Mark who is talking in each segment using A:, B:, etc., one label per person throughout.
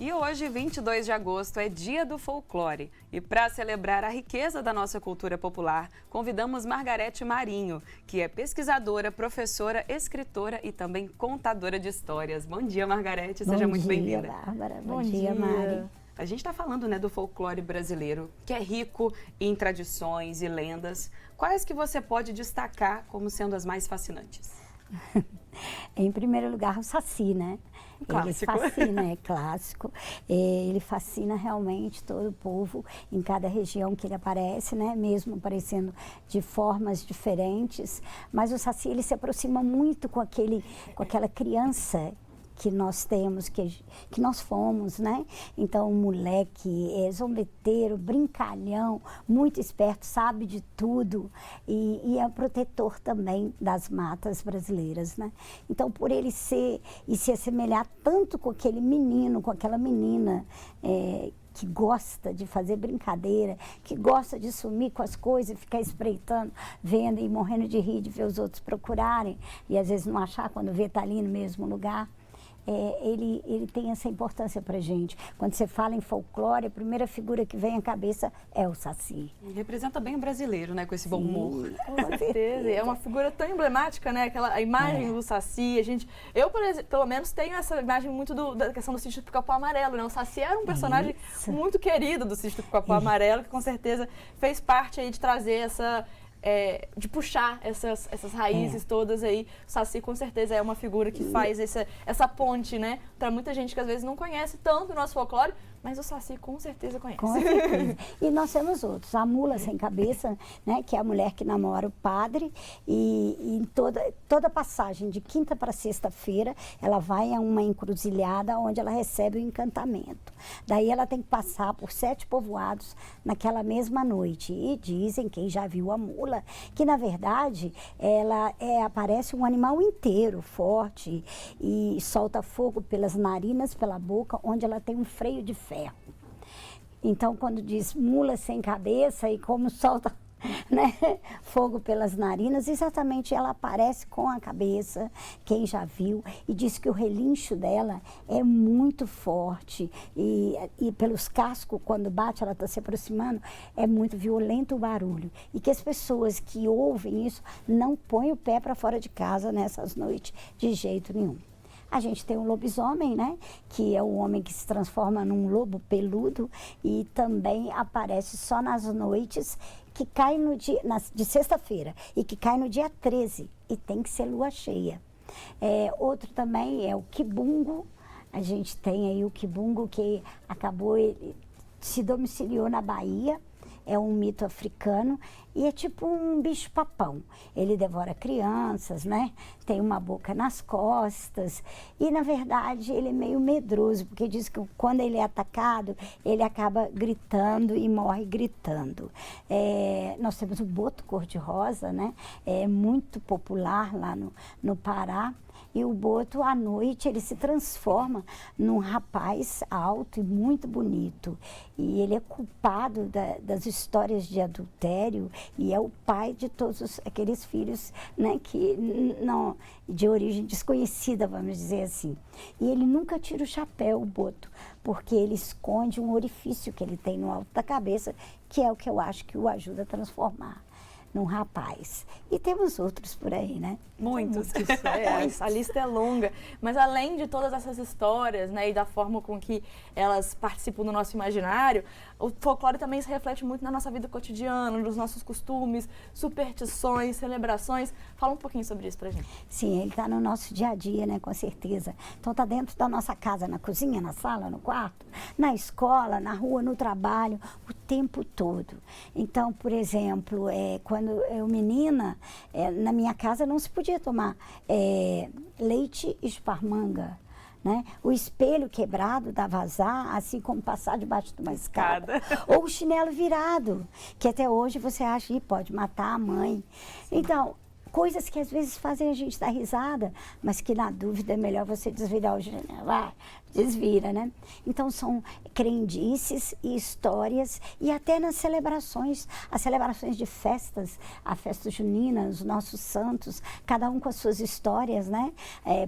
A: E hoje, 22 de agosto, é Dia do Folclore. E para celebrar a riqueza da nossa cultura popular, convidamos Margarete Marinho, que é pesquisadora, professora, escritora e também contadora de histórias. Bom dia, Margarete. Seja muito bem-vinda.
B: Bom dia, Bárbara. Bom dia, Mari.
A: A gente está falando, do folclore brasileiro, que é rico em tradições e lendas. Quais que você pode destacar como sendo as mais fascinantes?
B: Em primeiro lugar, o Saci, né?
A: Clássico.
B: Ele fascina, é clássico. Ele fascina realmente todo o povo em cada região que ele aparece, né? Mesmo aparecendo de formas diferentes. Mas o Saci, ele se aproxima muito com aquela criança que nós temos, que nós fomos, né? Então, um moleque, zombeteiro, brincalhão, muito esperto, sabe de tudo e é protetor também das matas brasileiras, né? Então, por ele ser e se assemelhar tanto com aquele menino, com aquela menina, que gosta de fazer brincadeira, que gosta de sumir com as coisas, ficar espreitando, vendo e morrendo de rir de ver os outros procurarem e às vezes não achar quando vê tá ali no mesmo lugar. Ele tem essa importância pra gente. Quando você fala em folclore, a primeira figura que vem à cabeça é o Saci.
A: E representa bem o brasileiro, né? Com esse bom humor.
C: Com certeza. É uma figura tão emblemática, né? A imagem do Saci. Eu, pelo menos, tenho essa imagem muito da questão do Sítio do Pica-Pau Amarelo, né? O Saci era um personagem muito querido do Sítio do Pica-Pau Amarelo, que com certeza fez parte aí de trazer de puxar essas raízes todas aí. O Saci com certeza é uma figura que faz essa ponte, né? Para muita gente que às vezes não conhece tanto o nosso folclore, mas o Saci com certeza conhece.
B: Com certeza. E nós temos outros. A mula sem cabeça, né? Que é a mulher que namora o padre e em toda passagem de quinta para sexta-feira, ela vai a uma encruzilhada onde ela recebe o encantamento. Daí ela tem que passar por 7 povoados naquela mesma noite. E dizem, quem já viu a mula, que na verdade ela aparece um animal inteiro, forte, e solta fogo pelas narinas, pela boca, onde ela tem um freio de ferro. Então, quando diz mula sem cabeça e como solta, né, fogo pelas narinas, exatamente ela aparece com a cabeça, quem já viu, e diz que o relincho dela é muito forte e pelos cascos, quando bate, ela está se aproximando, é muito violento o barulho. E que as pessoas que ouvem isso não põem o pé para fora de casa nessas noites de jeito nenhum. A gente tem o lobisomem, né? Que é o homem que se transforma num lobo peludo e também aparece só nas noites que cai no dia, de sexta-feira e que cai no dia 13 e tem que ser lua cheia. Outro também é o quibungo. A gente tem aí o quibungo que se domiciliou na Bahia. É um mito africano e é tipo um bicho-papão. Ele devora crianças, né? Tem uma boca nas costas e, na verdade, ele é meio medroso, porque diz que quando ele é atacado, ele acaba gritando e morre gritando. Nós temos o boto cor-de-rosa, né? É muito popular lá no Pará. E o boto, à noite, ele se transforma num rapaz alto e muito bonito. E ele é culpado das histórias de adultério e é o pai de todos aqueles filhos, né, de origem desconhecida, vamos dizer assim. E ele nunca tira o chapéu, o boto, porque ele esconde um orifício que ele tem no alto da cabeça, que é o que eu acho que o ajuda a transformar num rapaz. E temos outros por aí, né?
C: Muitos. A lista é longa. Mas além de todas essas histórias, né, e da forma com que elas participam do nosso imaginário, o folclore também se reflete muito na nossa vida cotidiana, nos nossos costumes, superstições, celebrações. Fala um pouquinho sobre isso pra gente.
B: Sim, ele está no nosso dia a dia, né, com certeza. Então tá dentro da nossa casa, na cozinha, na sala, no quarto, na escola, na rua, no trabalho, o tempo todo. Então, por exemplo, quando eu menina, na minha casa não se podia tomar leite esparmanga, né? O espelho quebrado dá vazar, assim como passar debaixo de uma escada. Ou o chinelo virado, que até hoje você acha que pode matar a mãe. Então, coisas que às vezes fazem a gente dar risada, mas que na dúvida é melhor você desvirar o chinelo. desvira, né? Então são crendices e histórias, e até nas celebrações, as celebrações de festas, a festa junina, os nossos santos, cada um com as suas histórias, né?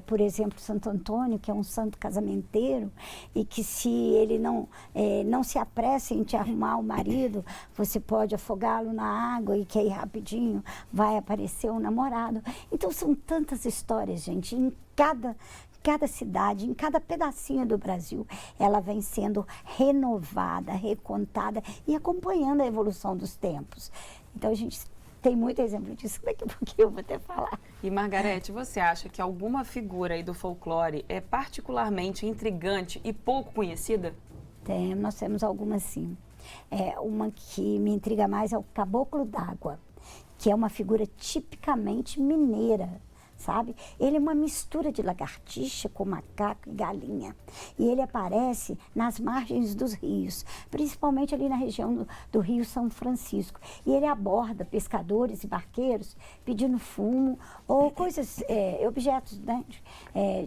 B: Por exemplo, Santo Antônio, que é um santo casamenteiro, e que se ele não se apressa em te arrumar o marido, você pode afogá-lo na água e que aí rapidinho vai aparecer um namorado. Então são tantas histórias, gente, em cada cidade, em cada pedacinho do Brasil, ela vem sendo renovada, recontada e acompanhando a evolução dos tempos. Então a gente tem muito exemplo disso, daqui a pouquinho eu vou até falar.
A: E Margarete, você acha que alguma figura aí do folclore é particularmente intrigante e pouco conhecida?
B: Nós temos algumas sim. Uma que me intriga mais é o Caboclo d'Água, que é uma figura tipicamente mineira, sabe? Ele é uma mistura de lagartixa com macaco e galinha. E ele aparece nas margens dos rios, principalmente ali na região do Rio São Francisco. E ele aborda pescadores e barqueiros pedindo fumo ou coisas, objetos, né,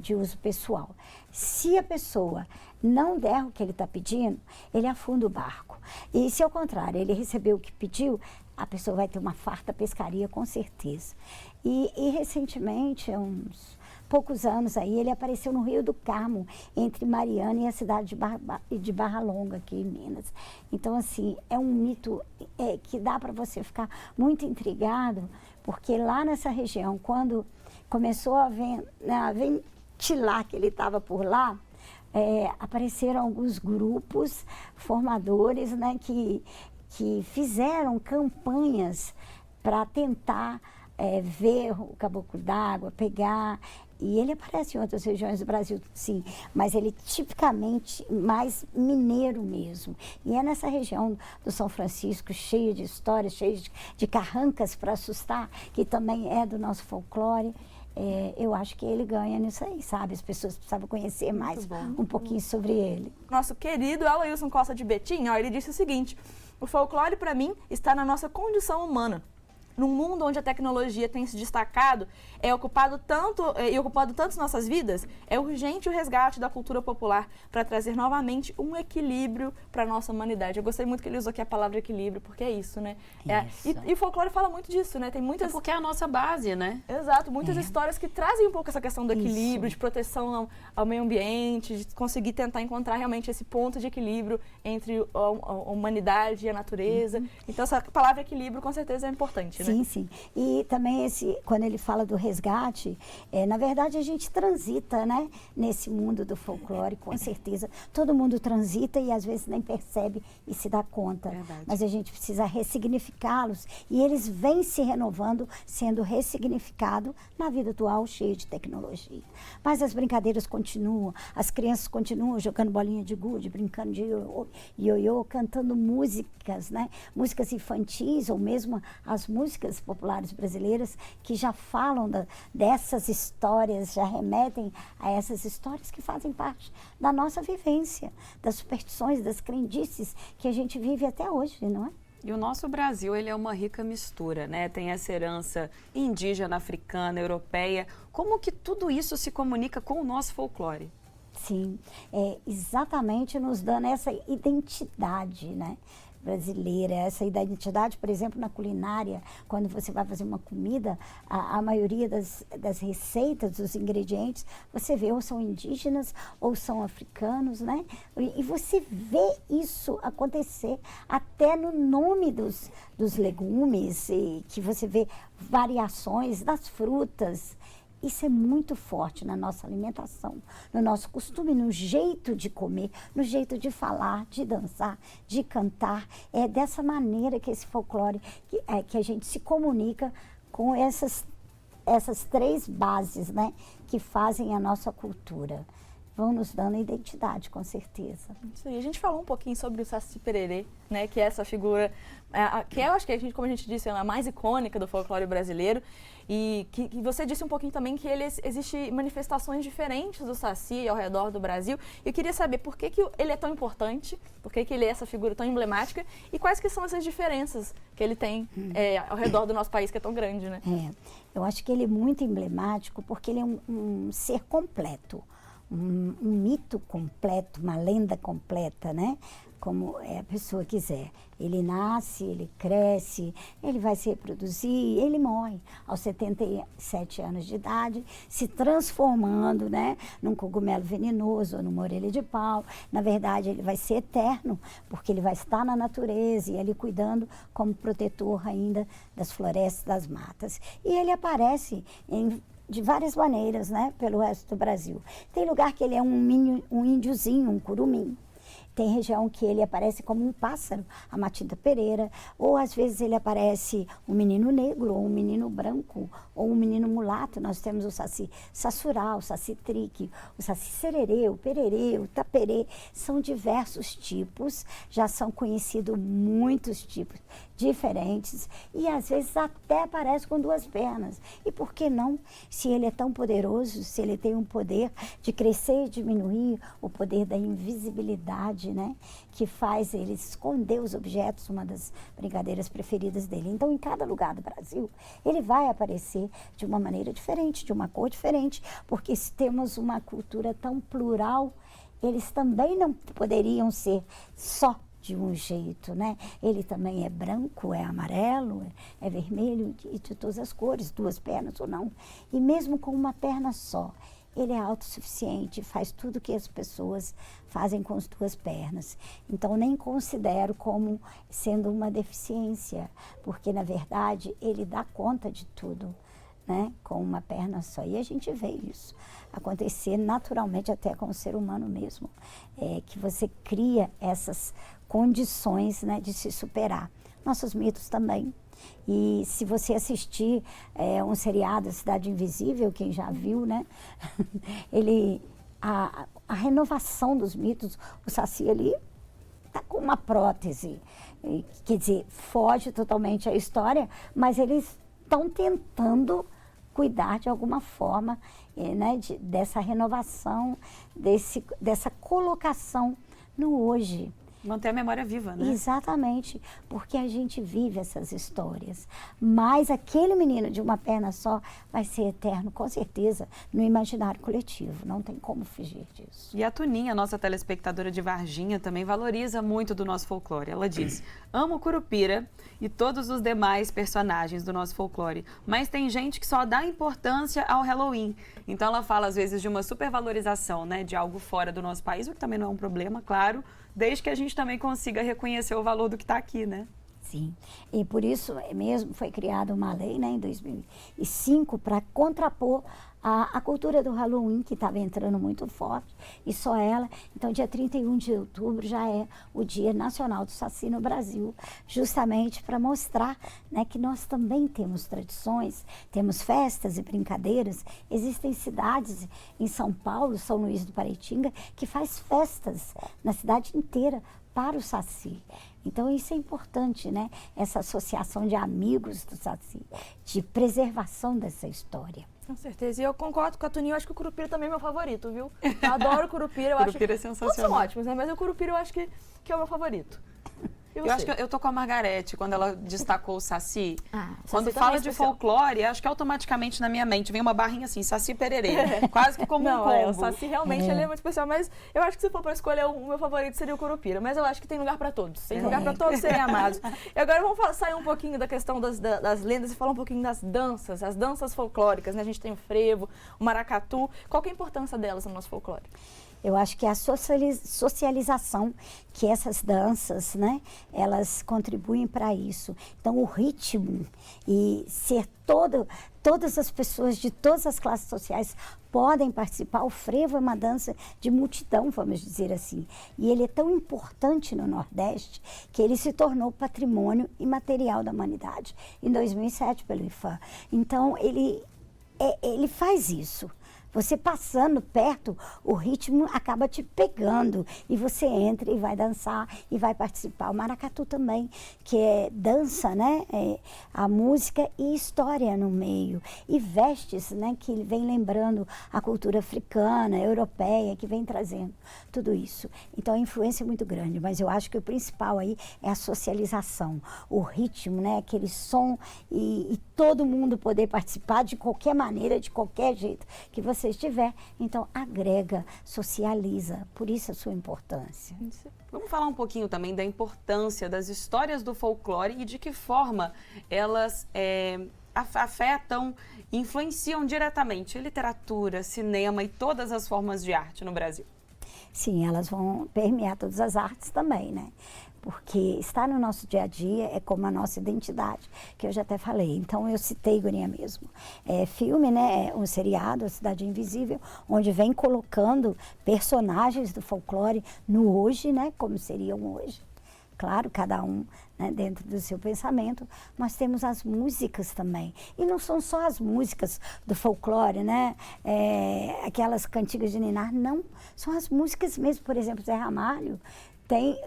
B: de uso pessoal. Se a pessoa não der o que ele está pedindo, ele afunda o barco. E se ao contrário, ele recebeu o que pediu, a pessoa vai ter uma farta pescaria com certeza. E recentemente, há uns poucos anos aí, ele apareceu no Rio do Carmo, entre Mariana e a cidade de Barra Longa, aqui em Minas. Então, assim, é um mito que dá para você ficar muito intrigado, porque lá nessa região, quando começou a ventilar que ele estava por lá, apareceram alguns grupos formadores, né, que fizeram campanhas para tentar ver o caboclo d'água, pegar, e ele aparece em outras regiões do Brasil, sim, mas ele tipicamente mais mineiro mesmo. E é nessa região do São Francisco, cheia de histórias, cheia de carrancas para assustar, que também é do nosso folclore. Eu acho que ele ganha nisso aí, sabe? As pessoas precisavam conhecer mais um pouquinho sobre ele.
C: Nosso querido Aloilson Costa de Betim, ele disse o seguinte: o folclore, para mim, está na nossa condição humana. Num mundo onde a tecnologia tem se destacado e ocupado tanto nossas vidas, é urgente o resgate da cultura popular para trazer novamente um equilíbrio para a nossa humanidade. Eu gostei muito que ele usou aqui a palavra equilíbrio, porque é isso, né? E o folclore fala muito disso, né? Tem muitas...
A: porque é a nossa base, né?
C: Exato, muitas histórias que trazem um pouco essa questão do equilíbrio, de proteção ao meio ambiente, de conseguir tentar encontrar realmente esse ponto de equilíbrio entre a humanidade e a natureza. Então, essa palavra equilíbrio, com certeza, é importante, né?
B: Sim, sim. E também quando ele fala do resgate, na verdade a gente transita, né, nesse mundo do folclore, com certeza. Todo mundo transita e às vezes nem percebe e se dá conta.
A: Verdade.
B: Mas a gente precisa ressignificá-los e eles vêm se renovando, sendo ressignificados na vida atual, cheia de tecnologia. Mas as brincadeiras continuam, as crianças continuam jogando bolinha de gude, brincando de ioiô, cantando músicas, né, músicas infantis ou mesmo as músicas populares brasileiras que já falam dessas histórias, já remetem a essas histórias que fazem parte da nossa vivência, das superstições, das crendices que a gente vive até hoje, não é?
A: E o nosso Brasil, ele é uma rica mistura, né? Tem essa herança indígena, africana, europeia. Como que tudo isso se comunica com o nosso folclore?
B: Sim, exatamente nos dando essa identidade, né, brasileira, essa identidade, por exemplo, na culinária, quando você vai fazer uma comida, a maioria das receitas, dos ingredientes, você vê ou são indígenas ou são africanos, né? E você vê isso acontecer até no nome dos legumes, e que você vê variações das frutas. Isso é muito forte na nossa alimentação, no nosso costume, no jeito de comer, no jeito de falar, de dançar, de cantar. É dessa maneira que esse folclore, que a gente se comunica com essas três bases, né, que fazem a nossa cultura. Vão nos dando identidade, com certeza.
C: Isso aí. A gente falou um pouquinho sobre o Saci Pererê, né, que é essa figura, que eu acho que, como a gente disse, é a mais icônica do folclore brasileiro. E que você disse um pouquinho também que existe manifestações diferentes do Saci ao redor do Brasil. E eu queria saber por que ele é tão importante, por que ele é essa figura tão emblemática e quais que são essas diferenças que ele tem ao redor do nosso país, que é tão grande, né?
B: Eu acho que ele é muito emblemático porque ele é um ser completo. um mito completo, uma lenda completa, né? Como a pessoa quiser. Ele nasce, ele cresce, ele vai se reproduzir, ele morre aos 77 anos de idade, se transformando, né, num cogumelo venenoso ou numa orelha de pau. Na verdade, ele vai ser eterno, porque ele vai estar na natureza e ali cuidando como protetor ainda das florestas, das matas. E ele aparece de várias maneiras, né, pelo resto do Brasil. Tem lugar que ele é um índiozinho, um curumim. Tem região que ele aparece como um pássaro, a Matinta Pereira, ou às vezes ele aparece um menino negro, ou um menino branco, ou um menino mulato. Nós temos o saci sassurá, o saci trique, o saci sererê, o pererê, o taperê. São diversos tipos, já são conhecidos muitos tipos diferentes e às vezes até aparece com duas pernas. E por que não? Se ele é tão poderoso, se ele tem um poder de crescer e diminuir, o poder da invisibilidade, né, que faz ele esconder os objetos, uma das brincadeiras preferidas dele. Então, em cada lugar do Brasil, ele vai aparecer de uma maneira diferente, de uma cor diferente, porque se temos uma cultura tão plural, eles também não poderiam ser só de um jeito, né? Ele também é branco, é amarelo, é vermelho e de todas as cores, duas pernas ou não. E mesmo com uma perna só, ele é autossuficiente, faz tudo que as pessoas fazem com as duas pernas. Então, nem considero como sendo uma deficiência, porque, na verdade, ele dá conta de tudo, né, com uma perna só. E a gente vê isso acontecer naturalmente até com o ser humano mesmo, que você cria essas condições, né, de se superar. Nossos mitos também. E se você assistir um seriado, Cidade Invisível, quem já viu, né, a renovação dos mitos, o Saci ali está com uma prótese, quer dizer, foge totalmente à história, mas eles estão tentando cuidar de alguma forma, né, dessa renovação, dessa colocação no hoje.
A: Manter a memória viva, né?
B: Exatamente, porque a gente vive essas histórias. Mas aquele menino de uma perna só vai ser eterno, com certeza, no imaginário coletivo. Não tem como fugir disso.
A: E a Tuninha, nossa telespectadora de Varginha, também valoriza muito do nosso folclore. Ela diz: amo Curupira e todos os demais personagens do nosso folclore, mas tem gente que só dá importância ao Halloween. Então ela fala, às vezes, de uma supervalorização, né, de algo fora do nosso país, o que também não é um problema, claro, desde que a gente também consiga reconhecer o valor do que está aqui, né?
B: Sim, e por isso mesmo foi criada uma lei, né, em 2005 para contrapor a cultura do Halloween, que estava entrando muito forte, e só ela. Então, dia 31 de outubro já é o Dia Nacional do Saci no Brasil, justamente para mostrar, né, que nós também temos tradições, temos festas e brincadeiras. Existem cidades em São Paulo, São Luís do Paraitinga, que faz festas na cidade inteira para o Saci. Então, isso é importante, né? Essa associação de amigos do Saci, de preservação dessa história.
C: Com certeza. E eu concordo com a Tuninha, eu acho que o Curupira também é meu favorito, viu? Eu adoro o Curupira. Eu
A: Curupira
C: acho
A: é sensacional.
C: Todos são ótimos, né? Mas o Curupira eu acho que é o meu favorito.
A: Eu acho que eu tô com a Margarete, quando ela destacou o Saci. Quando
C: Saci
A: fala
C: também é
A: de
C: especial.
A: folclore, acho que automaticamente na minha mente vem uma barrinha assim, Saci Pererê. Quase que como um combo.
C: O Saci realmente ele é muito especial, mas eu acho que se for para escolher, o meu favorito seria o Curupira. Mas eu acho que tem lugar para todos. Tem lugar para todos serem amados. E agora vamos sair um pouquinho da questão das lendas e falar um pouquinho das danças, as danças folclóricas, né? A gente tem o frevo, o maracatu. Qual que é a importância delas no nosso folclore?
B: Eu acho que é a socialização que essas danças, né, elas contribuem para isso. Então, o ritmo e ser todas as pessoas de todas as classes sociais podem participar. O frevo é uma dança de multidão, vamos dizer assim. E ele é tão importante no Nordeste que ele se tornou patrimônio imaterial da humanidade em 2007 pelo IFAM. Então, ele faz isso. Você passando perto, o ritmo acaba te pegando e você entra e vai dançar e vai participar. O maracatu também, que é dança, né? A música e história no meio. E vestes, né? Que vem lembrando a cultura africana, europeia, que vem trazendo tudo isso. Então a influência é muito grande, mas eu acho que o principal aí é a socialização. O ritmo, né? Aquele som e todo mundo poder participar de qualquer maneira, de qualquer jeito que você você estiver. Então, agrega, socializa, por isso a sua importância.
A: Vamos falar um pouquinho também da importância das histórias do folclore e de que forma elas afetam, influenciam diretamente literatura, cinema e todas as formas de arte no Brasil.
B: Sim, elas vão permear todas as artes também, né? Porque estar no nosso dia a dia é como a nossa identidade, que eu já até falei. Então, eu citei Gurinha mesmo. Filme, né? Um seriado, A Cidade Invisível, onde vem colocando personagens do folclore no hoje, né? Como seriam hoje. Claro, cada um, né, dentro do seu pensamento. Nós temos as músicas também. E não são só as músicas do folclore, né? Aquelas cantigas de ninar, não. São as músicas mesmo, por exemplo, Zé Ramalho. Tem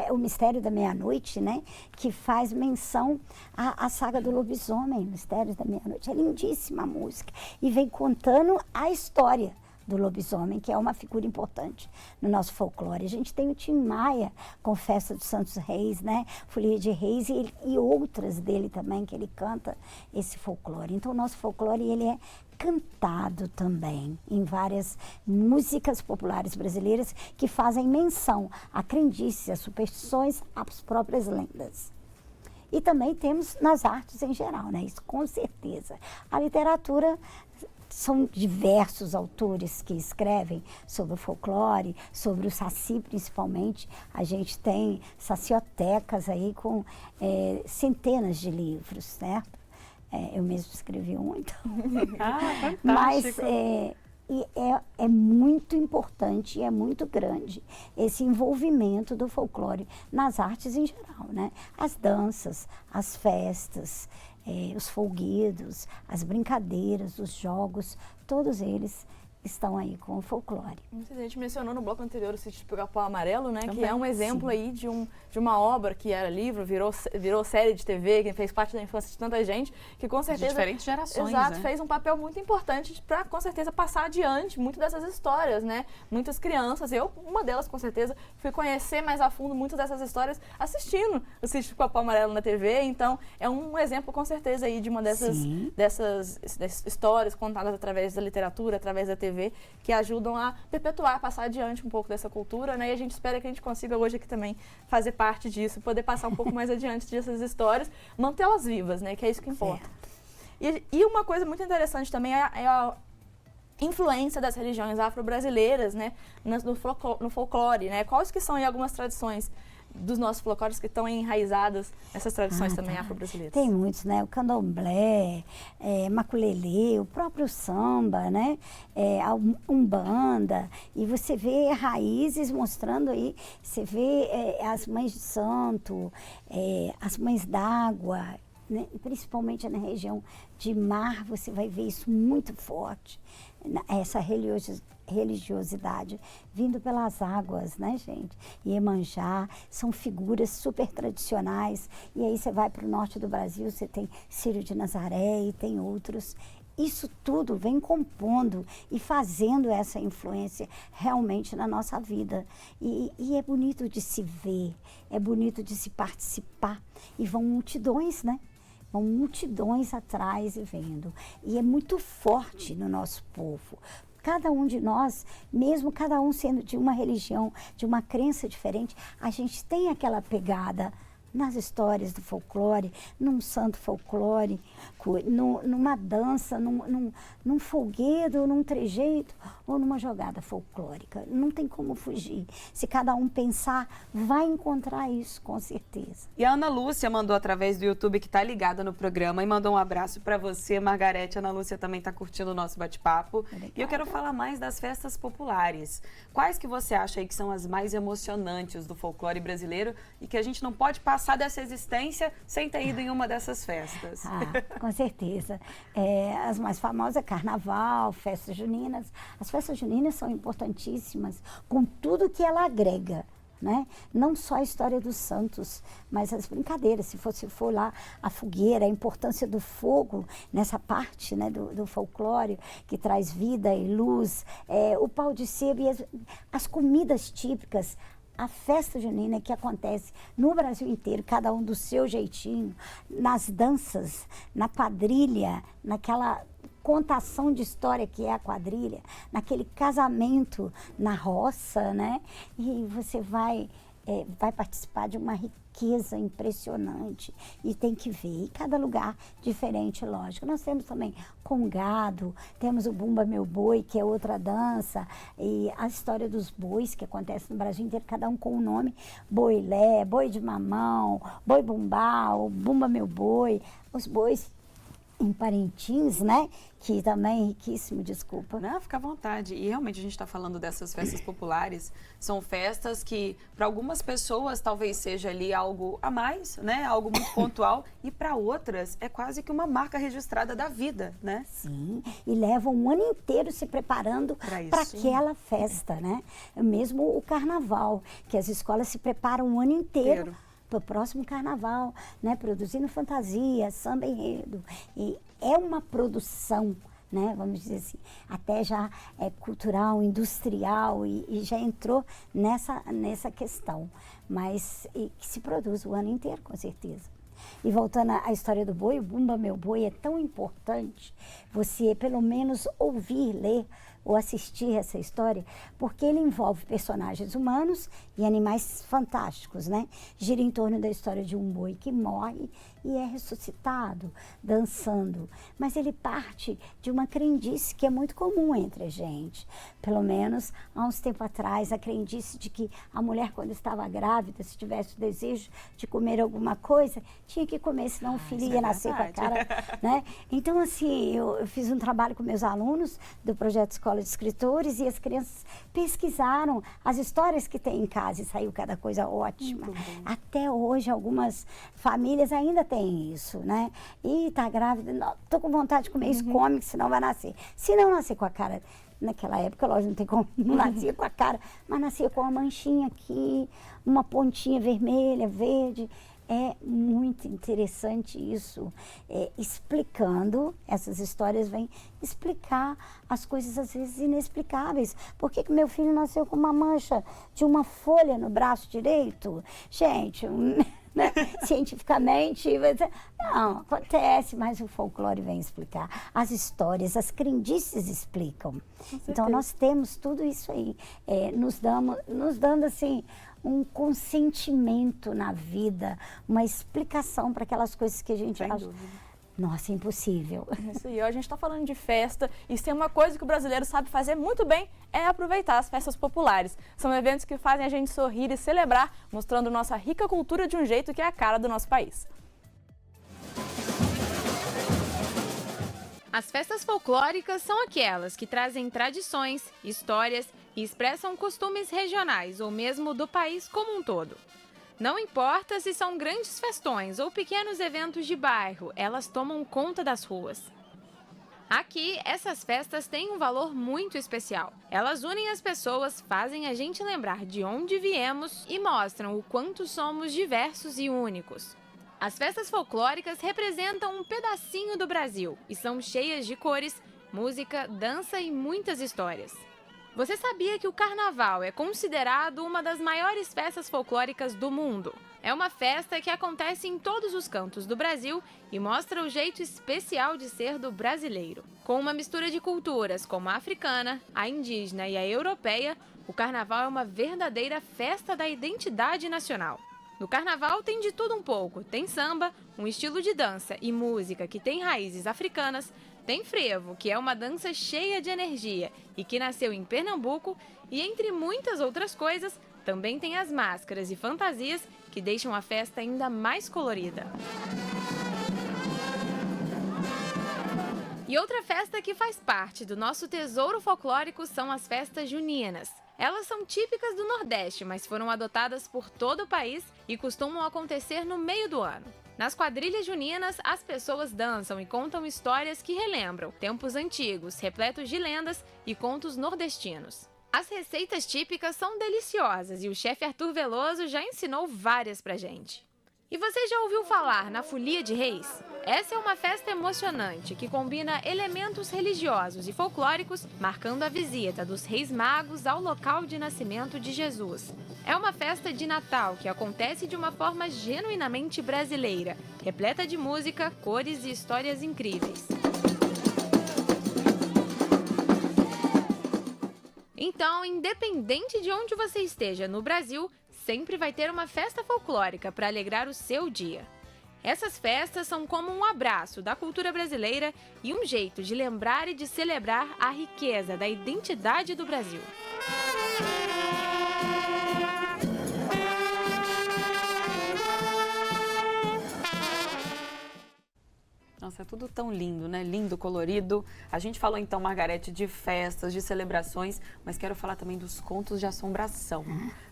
B: o Mistério da Meia-Noite, né? Que faz menção à saga do lobisomem, Mistérios da Meia-Noite. É lindíssima a música. E vem contando a história do lobisomem, que é uma figura importante no nosso folclore. A gente tem o Tim Maia com Festa dos Santos Reis, né? Folia de Reis e outras dele também, que ele canta esse folclore. Então, o nosso folclore, ele é cantado também em várias músicas populares brasileiras que fazem menção a crendices, a superstições, às próprias lendas. E também temos nas artes em geral, né? Isso com certeza. A literatura, são diversos autores que escrevem sobre o folclore, sobre o Saci principalmente. A gente tem saciotecas aí com centenas de livros, certo? Eu mesmo escrevi um, então.
A: Fantástico!
B: Mas é muito importante e é muito grande esse envolvimento do folclore nas artes em geral, né? As danças, as festas, os folguedos, as brincadeiras, os jogos, todos eles estão aí com o folclore.
C: A gente mencionou no bloco anterior o Sítio do Pica-Pau Amarelo, né?
A: Também,
C: que é um exemplo
B: sim.
C: aí de uma obra que era livro, virou série de TV, que fez parte da infância de tanta gente, que com certeza...
A: De diferentes gerações,
C: exato,
A: né?
C: fez um papel muito importante para, com certeza, passar adiante muito dessas histórias, né? Muitas crianças, eu, uma delas, com certeza, fui conhecer mais a fundo muitas dessas histórias assistindo o Sítio do Pica-Pau Amarelo na TV, então é um exemplo, com certeza, aí de uma dessas histórias contadas através da literatura, através da TV, que ajudam a perpetuar, passar adiante um pouco dessa cultura, né? E a gente espera que a gente consiga hoje aqui também fazer parte disso, poder passar um pouco mais adiante dessas histórias, mantê-las vivas, né? Que é isso que importa. E uma coisa muito interessante também é a influência das religiões afro-brasileiras, né? No folclore, né? Quais que são aí algumas tradições dos nossos folclores que estão enraizadas nessas tradições também afro-brasileiras?
B: Tem muitos, né? O candomblé, maculelê, o próprio samba, né? A umbanda. E você vê raízes mostrando aí, você vê as mães de santo, as mães d'água, né? Principalmente na região de mar, você vai ver isso muito forte. Essa religiosidade vindo pelas águas, né, gente? Iemanjá, são figuras super tradicionais. E aí você vai para o norte do Brasil, você tem Círio de Nazaré e tem outros. Isso tudo vem compondo e fazendo essa influência realmente na nossa vida. E é bonito de se ver, é bonito de se participar. E vão multidões, né? Vão multidões atrás e vendo. E é muito forte no nosso povo. Cada um de nós, mesmo cada um sendo de uma religião, de uma crença diferente, a gente tem aquela pegada nas histórias do folclore, num santo folclórico, numa dança, num folguedo, num trejeito ou numa jogada folclórica. Não tem como fugir. Se cada um pensar, vai encontrar isso, com certeza.
A: E a Ana Lúcia mandou através do YouTube, que está ligada no programa, e mandou um abraço para você, Margarete. A Ana Lúcia também está curtindo o nosso bate-papo. E eu quero falar mais das festas populares. Quais que você acha aí que são as mais emocionantes do folclore brasileiro e que a gente não pode passar dessa existência sem ter ido em uma dessas festas?
B: Com certeza. As mais famosas é Carnaval, festas juninas. As festas juninas são importantíssimas com tudo que ela agrega, né? Não só a história dos santos, mas as brincadeiras. Se você for lá, a fogueira, a importância do fogo nessa parte, né, do folclore, que traz vida e luz, o pau de sebo e as comidas típicas. A festa junina que acontece no Brasil inteiro, cada um do seu jeitinho, nas danças, na quadrilha, naquela contação de história que é a quadrilha, naquele casamento na roça, né? E você vai participar de uma riqueza impressionante e tem que ver, e cada lugar diferente, lógico. Nós temos também Congado, temos o Bumba Meu Boi, que é outra dança, e a história dos bois, que acontece no Brasil inteiro, cada um com um nome, Boilé, Boi de Mamão, Boi Bumbau, Bumba Meu Boi, os bois em Parintins, né? Que também é riquíssimo, desculpa.
A: Não, fica à vontade. E realmente a gente está falando dessas festas populares. São festas que, para algumas pessoas, talvez seja ali algo a mais, né? Algo muito pontual. E para outras, é quase que uma marca registrada da vida, né?
B: Sim, e levam um ano inteiro se preparando para aquela festa, né? Mesmo o carnaval, que as escolas se preparam um ano inteiro para o próximo carnaval, né? Produzindo fantasia, samba enredo. E é uma produção, né? Vamos dizer assim, até já é cultural, industrial e já entrou nessa questão. Mas que se produz o ano inteiro, com certeza. E voltando à história do boi, o Bumba Meu Boi é tão importante você pelo menos ouvir, ler ou assistir essa história, porque ele envolve personagens humanos e animais fantásticos, né? Gira em torno da história de um boi que morre e é ressuscitado, dançando. Mas ele parte de uma crendice que é muito comum entre a gente. Pelo menos, há uns tempos atrás, a crendice de que a mulher, quando estava grávida, se tivesse o desejo de comer alguma coisa, tinha que comer, senão o filho ia nascer com a cara, né? Então, assim, eu fiz um trabalho com meus alunos do projeto Escola de Escritores e as crianças pesquisaram as histórias que tem em casa e saiu cada coisa ótima. Até hoje, algumas famílias ainda têm isso, né? E tá grávida, não, tô com vontade de comer isso, come, senão vai nascer. Se não nascer com a cara, naquela época, lógico, não tem como, não nascia com a cara, mas nascia com uma manchinha aqui, uma pontinha vermelha, verde. É muito interessante isso, explicando, essas histórias vêm explicar as coisas às vezes inexplicáveis. Por que meu filho nasceu com uma mancha de uma folha no braço direito? Gente, né? Cientificamente, não, acontece, mas o folclore vem explicar. As histórias, as crendices explicam. Então nós temos tudo isso aí, nos dando assim, um consentimento na vida, uma explicação para aquelas coisas que a gente acha, nossa, é impossível.
C: Isso aí, a gente está falando de festa e se tem uma coisa que o brasileiro sabe fazer muito bem é aproveitar as festas populares. São eventos que fazem a gente sorrir e celebrar, mostrando nossa rica cultura de um jeito que é a cara do nosso país.
D: As festas folclóricas são aquelas que trazem tradições, histórias e expressam costumes regionais ou mesmo do país como um todo. Não importa se são grandes festões ou pequenos eventos de bairro, elas tomam conta das ruas. Aqui, essas festas têm um valor muito especial. Elas unem as pessoas, fazem a gente lembrar de onde viemos e mostram o quanto somos diversos e únicos. As festas folclóricas representam um pedacinho do Brasil e são cheias de cores, música, dança e muitas histórias. Você sabia que o Carnaval é considerado uma das maiores festas folclóricas do mundo? É uma festa que acontece em todos os cantos do Brasil e mostra o jeito especial de ser do brasileiro. Com uma mistura de culturas como a africana, a indígena e a europeia, o Carnaval é uma verdadeira festa da identidade nacional. No Carnaval tem de tudo um pouco. Tem samba, um estilo de dança e música que tem raízes africanas. Tem frevo, que é uma dança cheia de energia e que nasceu em Pernambuco. E entre muitas outras coisas, também tem as máscaras e fantasias que deixam a festa ainda mais colorida. E outra festa que faz parte do nosso tesouro folclórico são as festas juninas. Elas são típicas do Nordeste, mas foram adotadas por todo o país e costumam acontecer no meio do ano. Nas quadrilhas juninas, as pessoas dançam e contam histórias que relembram tempos antigos, repletos de lendas e contos nordestinos. As receitas típicas são deliciosas e o chefe Arthur Veloso já ensinou várias pra gente. E você já ouviu falar na Folia de Reis? Essa é uma festa emocionante que combina elementos religiosos e folclóricos, marcando a visita dos Reis Magos ao local de nascimento de Jesus. É uma festa de Natal que acontece de uma forma genuinamente brasileira, repleta de música, cores e histórias incríveis. Então, independente de onde você esteja no Brasil, sempre vai ter uma festa folclórica para alegrar o seu dia. Essas festas são como um abraço da cultura brasileira e um jeito de lembrar e de celebrar a riqueza da identidade do Brasil.
A: Nossa, é tudo tão lindo, né? Lindo, colorido. A gente falou então, Margarete, de festas, de celebrações, mas quero falar também dos contos de assombração.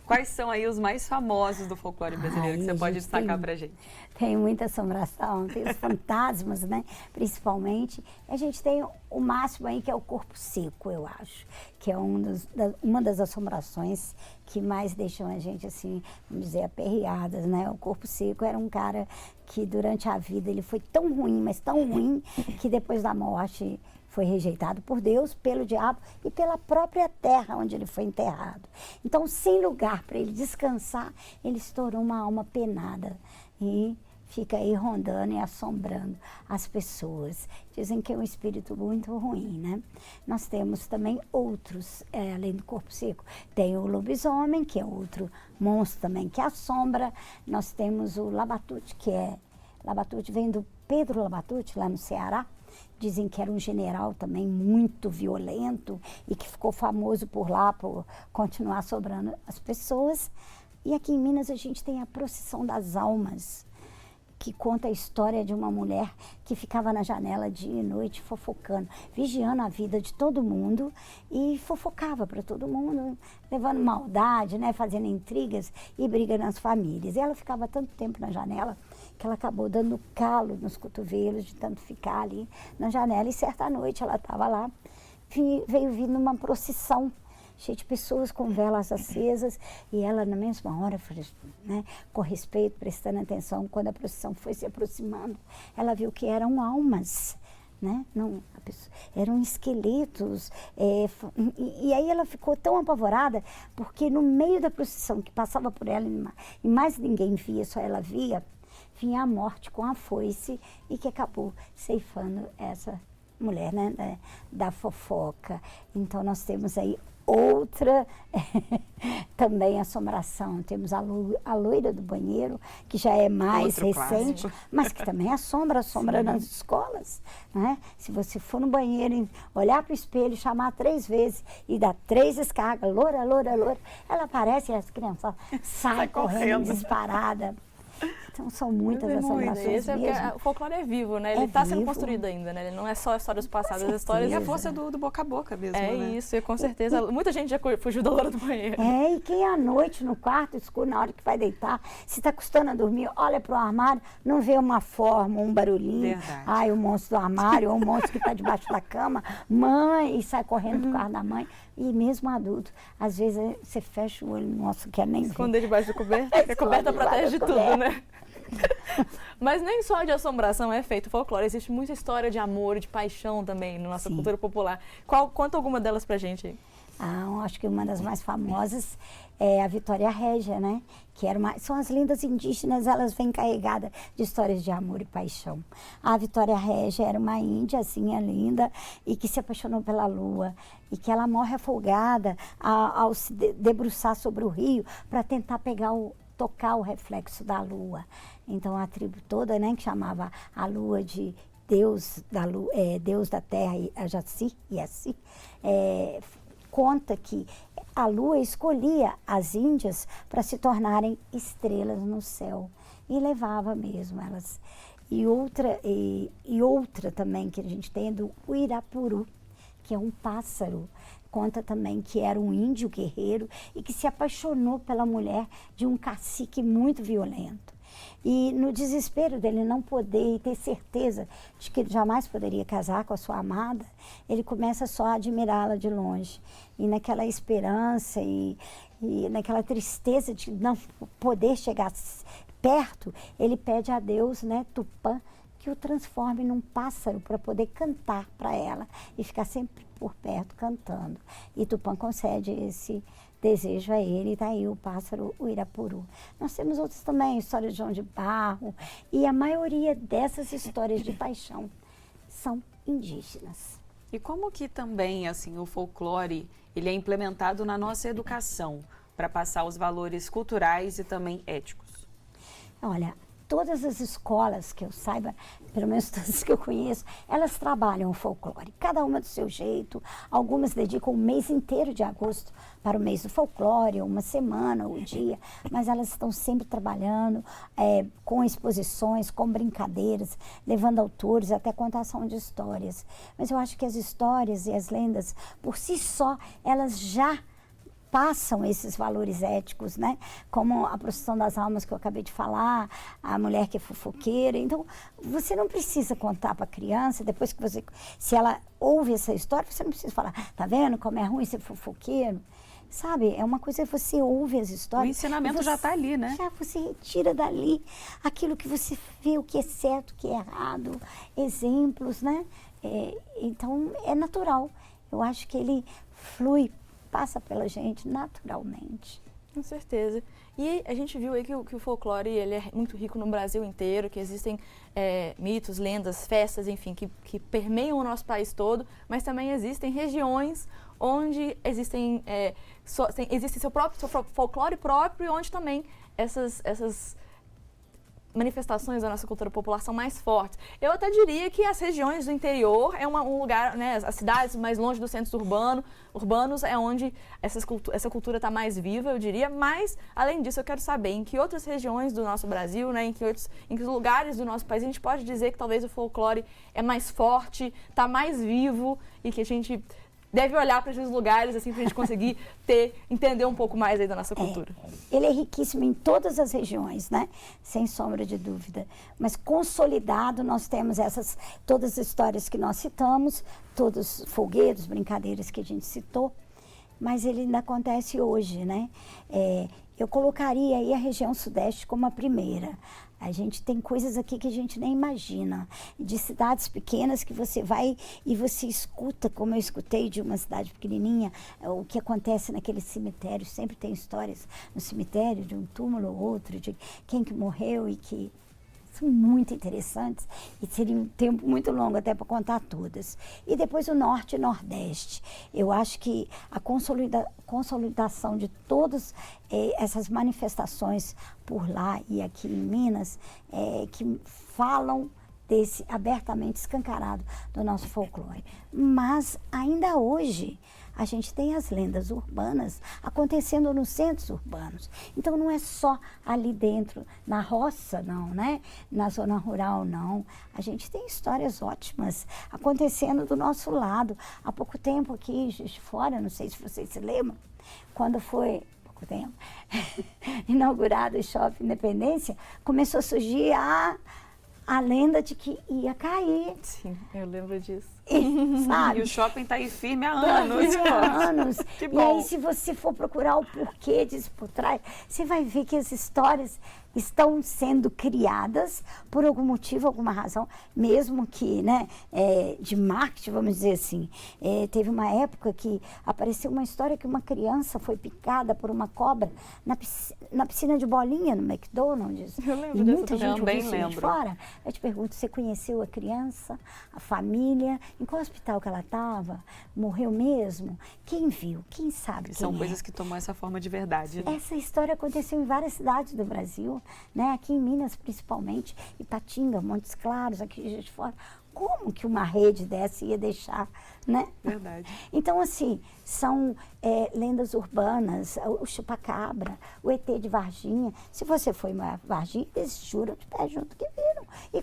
A: Quais são aí os mais famosos do folclore brasileiro que você pode destacar pra gente?
B: Tem muita assombração, tem os fantasmas, né? Principalmente. A gente tem o máximo aí que é o corpo seco, eu acho, que é uma das assombrações que mais deixam a gente, assim, vamos dizer, aperreadas, né? O corpo seco era um cara que durante a vida ele foi tão ruim, mas tão ruim, que depois da morte foi rejeitado por Deus, pelo diabo e pela própria terra onde ele foi enterrado. Então, sem lugar para ele descansar, ele se tornou uma alma penada e fica aí rondando e assombrando as pessoas. Dizem que é um espírito muito ruim, né? Nós temos também outros, além do corpo seco. Tem o lobisomem, que é outro monstro também que assombra. Nós temos o Labatute, Labatute vem do Pedro Labatute, lá no Ceará. Dizem que era um general também muito violento e que ficou famoso por lá, por continuar assombrando as pessoas. E aqui em Minas a gente tem a Procissão das Almas, que conta a história de uma mulher que ficava na janela dia e noite fofocando, vigiando a vida de todo mundo e fofocava para todo mundo, levando maldade, né, fazendo intrigas e briga nas famílias. E ela ficava tanto tempo na janela que ela acabou dando calo nos cotovelos de tanto ficar ali na janela. E certa noite ela estava lá, veio vindo uma procissão cheia de pessoas com velas acesas, e ela na mesma hora, né, com respeito, prestando atenção, quando a procissão foi se aproximando, ela viu que eram almas, né? Não, eram esqueletos, e aí ela ficou tão apavorada, porque no meio da procissão que passava por ela, e mais ninguém via, só ela via, vinha a morte com a foice, e que acabou ceifando essa mulher, né, da fofoca. Então nós temos aí outra também assombração. Temos a loira do banheiro, que já é mais
A: outro
B: recente,
A: clássico.
B: mas que também assombra nas escolas, né? Se você for no banheiro, olhar para o espelho, chamar 3 vezes e dar 3 descargas, loura, loura, loura, ela aparece e as crianças saem correndo disparada. Então são muitas assombrações mesmo.
C: O folclore é vivo, né? Ele está sendo construído ainda, né? Ele não é só histórias passadas, as histórias...
A: E a força do boca a boca mesmo,
C: É
A: né?
C: isso, e com certeza. Muita gente já fugiu da loura do banheiro.
B: E quem à noite, no quarto escuro, na hora que vai deitar, se está custando a dormir, olha para o armário, não vê uma forma, um barulhinho.
A: Verdade.
B: Ai, o monstro do armário, ou o monstro que está debaixo da cama, mãe, e sai correndo do quarto da mãe. E mesmo adulto, às vezes você fecha o olho, nossa, quer nem ver.
C: Esconder debaixo da coberta, porque a coberta protege de tudo, né? Mas nem só de assombração é feito folclore, existe muita história de amor e de paixão também na nossa cultura popular. Conta alguma delas pra gente aí.
B: Acho que uma das mais famosas é a Vitória Régia, né? Que são as lendas indígenas, elas vêm carregadas de histórias de amor e paixão. A Vitória Régia era uma índia, assim, linda, e que se apaixonou pela lua, e que ela morre afogada ao se debruçar sobre o rio para tentar tocar o reflexo da lua. Então a tribo toda, né, que chamava a lua de Deus da lua, Deus da terra, Ajaci, conta que a lua escolhia as índias para se tornarem estrelas no céu e levava mesmo elas. E outra também que a gente tem é do Uirapuru, que é um pássaro. Conta também que era um índio guerreiro e que se apaixonou pela mulher de um cacique muito violento. E no desespero dele não poder ter certeza de que ele jamais poderia casar com a sua amada, ele começa só a admirá-la de longe. E naquela esperança e naquela tristeza de não poder chegar perto, ele pede a Deus, né, Tupã, que o transforme num pássaro para poder cantar para ela e ficar sempre por perto cantando. E Tupã concede esse desejo a ele, e tá aí o pássaro Uirapuru. Nós temos outras também, histórias de João de Barro, e a maioria dessas histórias de paixão são indígenas.
A: E como que também, assim, o folclore, ele é implementado na nossa educação para passar os valores culturais e também éticos?
B: Olha, todas as escolas que eu saiba, pelo menos todas que eu conheço, elas trabalham o folclore, cada uma do seu jeito. Algumas dedicam o mês inteiro de agosto para o mês do folclore, uma semana ou um dia, mas elas estão sempre trabalhando com exposições, com brincadeiras, levando autores até contação de histórias. Mas eu acho que as histórias e as lendas, por si só, elas já passam esses valores éticos, né? Como a procissão das almas que eu acabei de falar, a mulher que é fofoqueira. Então, você não precisa contar para a criança, depois que se ela ouve essa história, você não precisa falar, tá vendo como é ruim ser fofoqueiro? Sabe, é uma coisa que você ouve as histórias.
A: O ensinamento já está ali, né?
B: Já você retira dali aquilo que você vê, o que é certo, o que é errado, exemplos, né? Então, é natural. Eu acho que ele flui, passa pela gente naturalmente.
C: Com certeza. E a gente viu aí que o folclore ele é muito rico no Brasil inteiro, que existem mitos, lendas, festas, enfim, que permeiam o nosso país todo, mas também existem regiões onde existe seu folclore próprio, onde também essas manifestações da nossa cultura popular são mais fortes. Eu até diria que as regiões do interior é um lugar, né, as cidades mais longe dos centros urbanos é onde essa cultura está mais viva, eu diria, mas, além disso, eu quero saber em que outras regiões do nosso Brasil, né, em que lugares do nosso país a gente pode dizer que talvez o folclore é mais forte, está mais vivo e que a gente deve olhar para esses lugares assim para a gente conseguir entender um pouco mais aí da nossa cultura.
B: Ele é riquíssimo em todas as regiões, né? Sem sombra de dúvida. Mas consolidado nós temos todas as histórias que nós citamos, todos os folguedos, brincadeiras que a gente citou, mas ele ainda acontece hoje, né? Eu colocaria aí a região sudeste como a primeira. A gente tem coisas aqui que a gente nem imagina, de cidades pequenas que você vai e você escuta, como eu escutei de uma cidade pequenininha, o que acontece naquele cemitério. Sempre tem histórias no cemitério, de um túmulo ou outro, de quem que morreu e que são muito interessantes e seria um tempo muito longo até para contar todas. E depois o Norte e Nordeste. Eu acho que a consolidação de todas essas manifestações por lá e aqui em Minas, que falam desse abertamente escancarado do nosso folclore. Mas ainda hoje a gente tem as lendas urbanas acontecendo nos centros urbanos. Então não é só ali dentro, na roça não, né? Na zona rural não. A gente tem histórias ótimas acontecendo do nosso lado. Há pouco tempo aqui, Juiz de Fora, não sei se vocês se lembram, quando foi inaugurado o Shopping Independência, começou a surgir a lenda de que ia cair.
C: Sim, eu lembro disso.
B: Sabe?
A: E o shopping está aí firme há anos.
B: Que bom. E aí, se você for procurar o porquê disso por trás, você vai ver que as histórias estão sendo criadas por algum motivo, alguma razão, mesmo que, né, de marketing, vamos dizer assim. Teve uma época que apareceu uma história que uma criança foi picada por uma cobra na piscina de bolinha no McDonald's.
C: Eu lembro
B: e
C: dessa
B: muita gente
A: também
B: ouviu isso de fora. Eu te pergunto, você conheceu a criança, a família? Em qual hospital que ela estava? Morreu mesmo? Quem viu? Quem sabe quem
A: São coisas que tomam essa forma de verdade. Né?
B: Essa história aconteceu em várias cidades do Brasil, né? Aqui em Minas principalmente, Ipatinga, Montes Claros, aqui de Juiz de Fora. Como que uma rede dessa ia deixar, né?
A: Verdade.
B: Então, assim, são lendas urbanas, o chupacabra, o ET de Varginha. Se você foi em Varginha, eles juram de pé junto que viram. E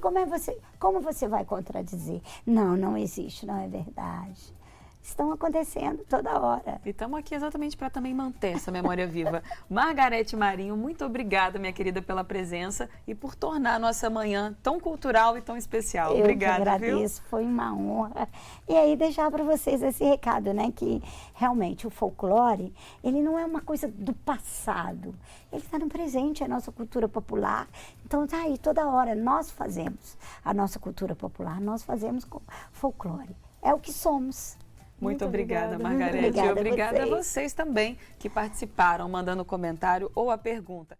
B: como você vai contradizer? Não existe, não é verdade. Estão acontecendo toda hora.
A: E estamos aqui exatamente para também manter essa memória viva. Margarete Marinho, muito obrigada, minha querida, pela presença e por tornar a nossa manhã tão cultural e tão especial. Obrigada,
B: eu que agradeço,
A: viu?
B: Foi uma honra. E aí deixar para vocês esse recado, né, que realmente o folclore, ele não é uma coisa do passado, ele está no presente, é a nossa cultura popular. Então tá aí toda hora, nós fazemos a nossa cultura popular, nós fazemos folclore, é o que somos.
A: Muito obrigada, Margarete.
B: Obrigada
A: e obrigada
B: a
A: vocês também que participaram, mandando comentário ou a pergunta.